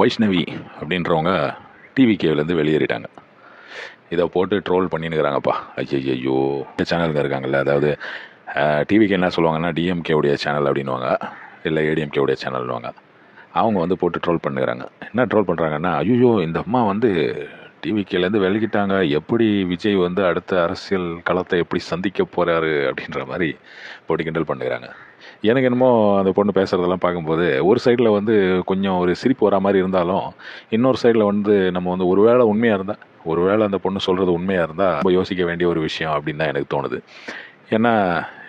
வைஷ்ணவி அப்படின்றவங்க டிவிகேவிலேருந்து வெளியேறிட்டாங்க. இதை போட்டு ட்ரோல் பண்ணினுக்கிறாங்கப்பா. ஐயோ சேனலுங்க இருக்காங்கல்ல, அதாவது டிவிக்கு என்ன சொல்லுவாங்கன்னா டிஎம்கேவுடைய சேனல் அப்படின்வாங்க, இல்லை ஏடிஎம்கேவுடைய சேனல்வாங்க. அவங்க வந்து போட்டு ட்ரோல் பண்ணுறாங்க. என்ன ட்ரோல் பண்ணுறாங்கன்னா, ஐயோ இந்த அம்மா வந்து டிவிகேலேருந்து விலகிட்டாங்க, எப்படி விஜய் வந்து அடுத்த அரசியல் களத்தை எப்படி சந்திக்க போகிறாரு அப்படின்ற மாதிரி போட்டு கிண்டல் பண்ணுறாங்க. எனக்கு என்னமோ அந்த பொண்ணு பேசுகிறதெல்லாம் பார்க்கும்போது ஒரு சைடில் வந்து கொஞ்சம் ஒரு சிரிப்பு வரா மாதிரி இருந்தாலும், இன்னொரு சைடில் வந்து நம்ம வந்து ஒருவேளை உண்மையாக இருந்தால், ஒருவேளை அந்த பொண்ணு சொல்கிறது உண்மையாக இருந்தால் ரொம்ப யோசிக்க வேண்டிய ஒரு விஷயம் அப்படின்னு தான் எனக்கு தோணுது. ஏன்னா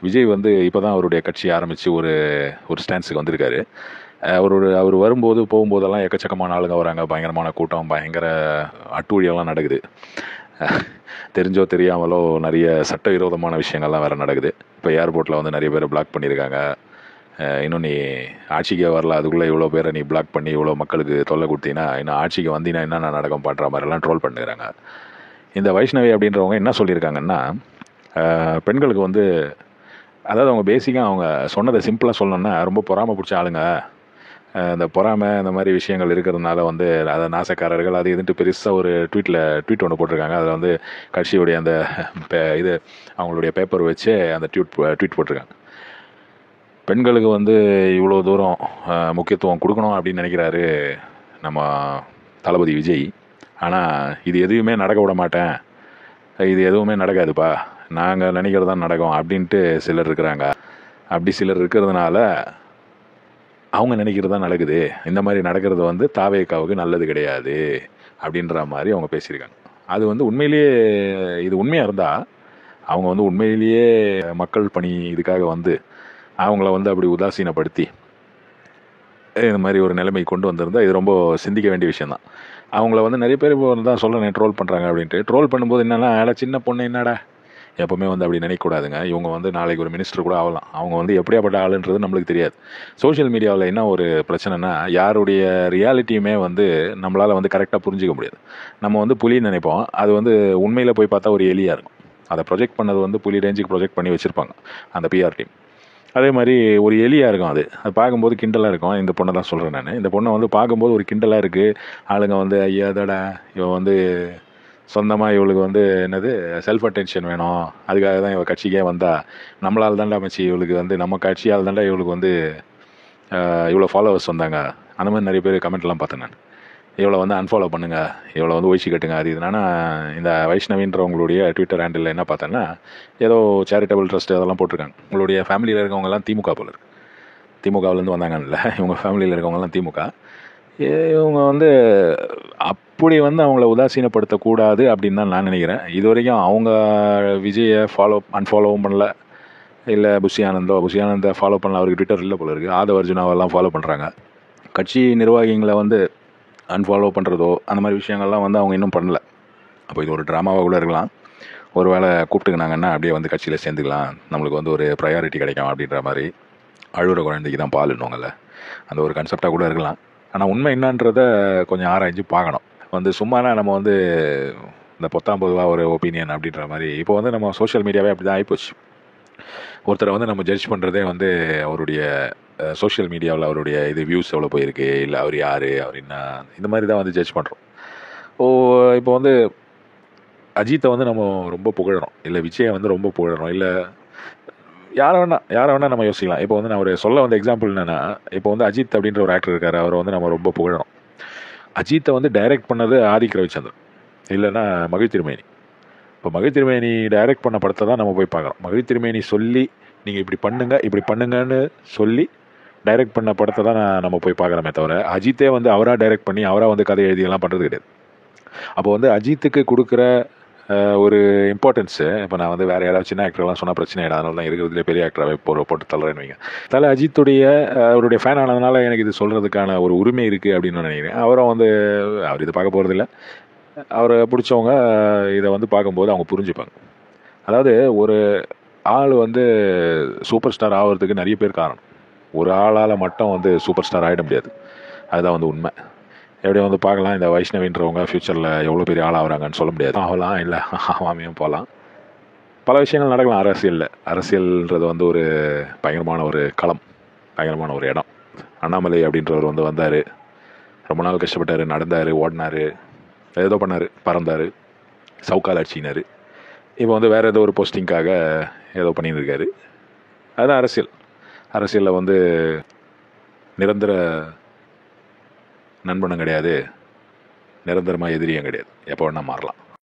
விஜய் வந்து இப்போ தான் அவருடைய கட்சி ஆரம்பித்து ஒரு ஸ்டான்ஸுக்கு வந்திருக்காரு. அவர் வரும்போது போகும்போதெல்லாம் எக்கச்சக்கமான ஆளுங்க வராங்க, பயங்கரமான கூட்டம், பயங்கர அட்டூழியெல்லாம் நடக்குது. தெரிஞ்சோ தெரியாமலோ நிறைய சட்டவிரோதமான விஷயங்கள்லாம் வேறு நடக்குது. இப்போ ஏர்போர்ட்டில் வந்து நிறைய பேரை பிளாக் பண்ணியிருக்காங்க. இன்னும் நீ ஆட்சிக்கே வரல, அதுக்குள்ளே இவ்வளோ பேரை நீ பிளாக் பண்ணி இவ்வளோ மக்களுக்கு தொல்லை கொடுத்தீங்கன்னா இன்னும் ஆட்சிக்கு வந்தீங்கன்னா என்னென்ன நடக்கும் பண்ணுற மாதிரிலாம் ட்ரோல் பண்ணுறாங்க. இந்த வைஷ்ணவி அப்படின்றவங்க என்ன சொல்லியிருக்காங்கன்னா, பெண்களுக்கு வந்து, அதாவது அவங்க பேசிக்காக அவங்க சொன்னதை சிம்பிளாக சொல்லணுன்னா, ரொம்ப பொறாமை பிடிச்ச ஆளுங்க, இந்த பொறாமை இந்த மாதிரி விஷயங்கள் இருக்கிறதுனால வந்து அதை நாசக்காரர்கள் அது இதுன்ட்டு பெருசாக ஒரு ட்வீட் ஒன்று போட்டிருக்காங்க. அதில் வந்து கட்சியுடைய அந்த இது அவங்களுடைய பேப்பர் வச்சு அந்த ட்வீட் போட்டிருக்காங்க. பெண்களுக்கு வந்து இவ்வளோ தூரம் முக்கியத்துவம் கொடுக்கணும் அப்படின்னு நினைக்கிறாரு நம்ம தளபதி விஜய். ஆனால் இது எதுவுமே நடக்க விட மாட்டேன், இது எதுவுமே நடக்காதுப்பா, நாங்கள் நினைக்கிறது தான் நடக்கும் அப்படின்ட்டு சிலர் இருக்கிறாங்க. அப்படி சிலர் இருக்கிறதுனால அவங்க நினைக்கிறது தான் நடக்குது, இந்த மாதிரி நடக்கிறது வந்து தாவேக்காவுக்கு நல்லது கிடையாது அப்படின்ற மாதிரி அவங்க பேசியிருக்காங்க. அது வந்து உண்மையிலேயே இது உண்மையாக இருந்தால், அவங்க வந்து உண்மையிலேயே மக்கள் பணி இதுக்காக வந்து அவங்கள வந்து அப்படி உதாசீனப்படுத்தி இந்த மாதிரி ஒரு நிலைமை கொண்டு வந்திருந்தால் இது ரொம்ப சிந்திக்க வேண்டிய விஷயந்தான். அவங்கள வந்து நிறைய பேர் இப்போ தான் சொல்கிறேன் ட்ரோல் பண்ணுறாங்க அப்படின்ட்டு. ட்ரோல் பண்ணும்போது என்னென்னா, சின்ன பொண்ணு என்னடா, எப்போவுமே வந்து அப்படி நினைக்கக்கூடாதுங்க. இவங்க வந்து நாளைக்கு ஒரு மினிஸ்டர் கூட ஆகலாம். அவங்க வந்து எப்படியாப்பட்ட ஆளுன்றது நம்மளுக்கு தெரியாது. சோஷியல் மீடியாவில் என்ன ஒரு பிரச்சனைனா, யாருடைய ரியாலிட்டியுமே வந்து நம்மளால் வந்து கரெக்டாக புரிஞ்சிக்க முடியாது. நம்ம வந்து புலின்னு நினைப்போம், அது வந்து உண்மையில் போய் பார்த்தா ஒரு எலியாக இருக்கும். அதை ப்ரொஜெக்ட் பண்ணது வந்து புலி ரேஞ்சுக்கு ப்ரொஜெக்ட் பண்ணி வச்சுருப்பாங்க அந்த பிஆர் டீம். அதே மாதிரி ஒரு எலியாக இருக்கும், அது பார்க்கும்போது கிண்டலாக இருக்கும். இந்த பொண்ணை தான் சொல்கிறேன் நான். இந்த பொண்ணை வந்து பார்க்கும்போது ஒரு கிண்டலாக இருக்குது. ஆளுங்க வந்து ஐயா அதோட இவன் வந்து சொந்தமாக இவளுக்கு வந்து என்னது செல்ஃப் அட்டென்ஷன் வேணும், அதுக்காக தான் இவள் கட்சிக்கே வந்தா, நம்மளால் தாண்டா அமைச்சு இவளுக்கு வந்து, நம்ம கட்சியால் தாண்டா இவளுக்கு வந்து இவ்வளோ ஃபாலோவர்ஸ் வந்தாங்க, அந்த மாதிரி நிறைய பேர் கமெண்ட்லாம் பார்த்தேன் நான். இவளை வந்து அன்ஃபாலோ பண்ணுங்கள், இவளை வந்து ஒழிச்சு கட்டுங்க, அது இதுனா. இந்த வைஷ்ணவின்றவங்களுடைய ட்விட்டர் ஹேண்டில் என்ன பார்த்தேன்னா, ஏதோ சேரிட்டபிள் ட்ரஸ்ட் அதெல்லாம் போட்டிருக்காங்க. உங்களுடைய ஃபேமிலியில் இருக்கவங்கலாம் திமுக போல இருக்கு, திமுகவிலேருந்து வந்தாங்கல்ல இவங்க ஃபேமிலியில் இருக்கவங்கலாம் திமுக. இவங்க வந்து அப்படி வந்து அவங்கள உதாசீனப்படுத்தக்கூடாது அப்படின்னு தான் நான் நினைக்கிறேன். இது வரைக்கும் அவங்க விஜயை அன்ஃபாலோவும் பண்ணல, இல்லை புஷி ஆனந்தை ஃபாலோ பண்ணல, அவருக்கு ட்விட்டர் இல்லை போல இருக்குது. ஆதவ அர்ஜுனாவெல்லாம் ஃபாலோ பண்ணுறாங்க. கட்சி நிர்வாகிகளை வந்து அன்ஃபாலோ பண்ணுறதோ அந்த மாதிரி விஷயங்கள்லாம் வந்து அவங்க இன்னும் பண்ணல. அப்போ இது ஒரு ட்ராமாவாக கூட இருக்கலாம். ஒரு வேளை கூப்பிட்டுக்கினாங்கன்னா அப்படியே வந்து கட்சியில் சேர்ந்துக்கலாம், நம்மளுக்கு வந்து ஒரு ப்ரையாரிட்டி கிடைக்கும் அப்படின்ற மாதிரி. அழுகிற குழந்தைக்கு தான் பாலுன்னுவாங்கல்ல, அந்த ஒரு கன்செப்டாக கூட இருக்கலாம். ஆனால் உண்மை என்னன்றதை கொஞ்சம் ஆராய்ஞ்சு பார்க்கணும். வந்து சும்மானா நம்ம வந்து இந்த பொத்தாம்பதுவாக ஒரு ஒப்பீனியன் அப்படின்ற மாதிரி. இப்போ வந்து நம்ம சோஷியல் மீடியாவே அப்படி தான் ஆகிப்போச்சு. ஒருத்தரை வந்து நம்ம ஜட்ஜ் பண்ணுறதே வந்து அவருடைய சோஷியல் மீடியாவில் அவருடைய இது வியூஸ் எவ்வளோ போயிருக்கு, இல்லை அவர் யார், அவர் என்ன, இந்த மாதிரி தான் வந்து ஜட்ஜ் பண்ணுறோம். இப்போ வந்து அஜித்தை வந்து நம்ம ரொம்ப புகழறோம், இல்லை விஜயை வந்து ரொம்ப புகழறோம், இல்லை யாரை வேணால் நம்ம யோசிக்கலாம். இப்போ வந்து நான் ஒரு சொல்ல வந்த எக்ஸாம்பிள் என்னென்னா, இப்போ வந்து அஜித் அப்படின்ற ஒரு ஆக்டர் இருக்கார், அவரை வந்து நம்ம ரொம்ப புகழறோம். அஜித்தை வந்து டைரக்ட் பண்ணது ஆதிக் ரவிச்சந்திரன், இல்லைன்னா மகிழ் திருமேனி. இப்போ மகிழ் திருமேனி டைரக்ட் பண்ண படத்தை தான் நம்ம போய் பார்க்குறோம். மகிழ் திருமேனி சொல்லி நீங்கள் இப்படி பண்ணுங்கன்னு சொல்லி டைரக்ட் பண்ண படத்தை தான் நம்ம போய் பார்க்குறோமே தவிர, அஜித்தே வந்து அவராக டைரக்ட் பண்ணி அவராக வந்து கதை எழுதியெல்லாம் பண்ணுறது கிடையாது. அப்போ வந்து அஜித்துக்கு கொடுக்குற ஒரு இம்பார்ட்டன்ஸு, இப்போ நான் வந்து வேறு யாராவது சின்ன ஆக்டர்லாம் சொன்னால் பிரச்சனை ஆகிடும், அதனால தான் இருக்கிறதுலே பெரிய ஆக்டராகவே போட்டு தள்ளுறேன்னு வைங்க. அஜித்துடைய அவருடைய ஃபேன் ஆனதுனால எனக்கு இது சொல்கிறதுக்கான ஒரு உரிமை இருக்குது அப்படின்னு நான் நினைக்கிறேன். அவரும் வந்து அவர் இது பார்க்க போகிறதில்ல, அவரை பிடிச்சவங்க இதை வந்து பார்க்கும்போது அவங்க புரிஞ்சுப்பாங்க. அதாவது ஒரு ஆள் வந்து சூப்பர் ஸ்டார் ஆகிறதுக்கு நிறைய பேர் காரணம், ஒரு ஆளால் மட்டும் வந்து சூப்பர் ஸ்டார் ஆகிட முடியாது. அதுதான் வந்து உண்மை. எப்படி வந்து பார்க்கலாம், இந்த வைஷ்ணவின்றவங்க ஃப்யூச்சரில் எவ்வளோ பெரிய ஆள் ஆகிறாங்கன்னு சொல்ல முடியாது. ஆகலாம், இல்லை ஆகாமையும் போகலாம், பல விஷயங்கள் நடக்கலாம். அரசியல்ன்றது வந்து ஒரு பயங்கரமான ஒரு களம், பயங்கரமான ஒரு இடம். அண்ணாமலை அப்படின்றவர் வந்து வந்தார், ரொம்ப நாள் கஷ்டப்பட்டார், நடந்தார், ஓடினார், ஏதோ பண்ணார், பறந்தார், சவுக்கால் அடிச்சினார். இப்போ வந்து வேறு ஏதோ ஒரு போஸ்டிங்காக ஏதோ பண்ணின்னு இருக்காரு. அதுதான் அரசியல். அரசியலில் வந்து நிரந்தர நண்பனும் கிடையாது, நிரந்தரமாக எதிரியும் கிடையாது. எப்போ வேணால் மாறலாம்.